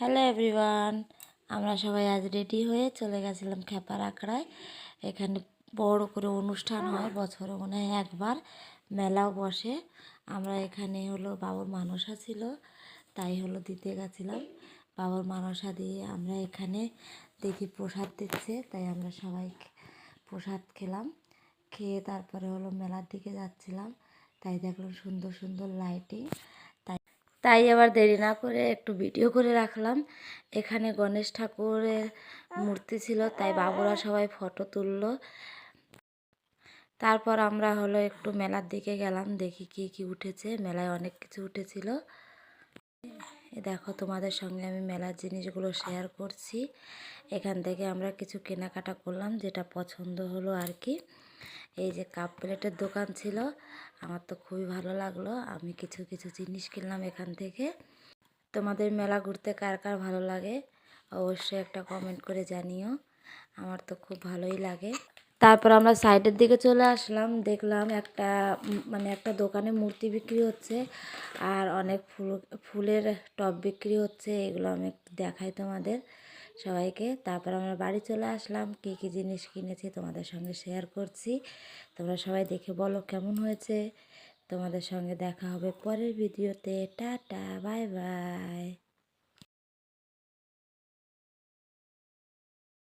Hello everyone, আমরা সবাই আজ রেডি হয়ে চলে গেছিলাম খেপার আখড়ায়। এখানে বড় করে অনুষ্ঠান হয়, বছরে মনে হয় একবার মেলাও বসে। আমরা এখানে বাবুর মানসা ছিল, তাই দিতে গেছিলাম। বাবুর মানসা দিয়ে আমরা এখানে দেখি প্রসাদ দিচ্ছে, তাই আমরা সবাই প্রসাদ খেলাম। খেয়ে তারপরে মেলার দিকে যাচ্ছিলাম, তাই দেখলাম সুন্দর সুন্দর লাইটিং। তাই আবার দেরি না করে একটু ভিডিও করে রাখলাম। এখানে গণেশ ঠাকুরের মূর্তি ছিল, তাই বাবুরা সবাই ফটো তুললো। তারপর আমরা একটু মেলার দিকে গেলাম, দেখি কি কি উঠেছে। মেলায় অনেক কিছু উঠেছিল। দেখো, তোমাদের সঙ্গে আমি মেলার জিনিসগুলো শেয়ার করছি। এখান থেকে আমরা কিছু কেনাকাটা করলাম, যেটা পছন্দ হলো আর কি। এই যে কাপ প্লেটের দোকান ছিল, আমার তো খুবই ভালো লাগলো। আমি কিছু কিছু জিনিস কিনলাম এখান থেকে। তোমাদের মেলা ঘুরতে কার কার ভালো লাগে অবশ্যই একটা কমেন্ট করে জানিও। আমার তো খুব ভালোই লাগে। তারপর আমরা সাইডের দিকে চলে আসলাম, দেখলাম একটা দোকানে মূর্তি বিক্রি হচ্ছে আর অনেক ফুলের টব বিক্রি হচ্ছে। এগুলো আমি একটু দেখাই তোমাদের সবাইকে। তারপর আমরা বাড়ি চলে আসলাম, কী কী জিনিস কিনেছি তোমাদের সঙ্গে শেয়ার করছি। তোমরা সবাই দেখে বলো কেমন হয়েছে। তোমাদের সঙ্গে দেখা হবে পরের ভিডিওতে। Tata, bye bye.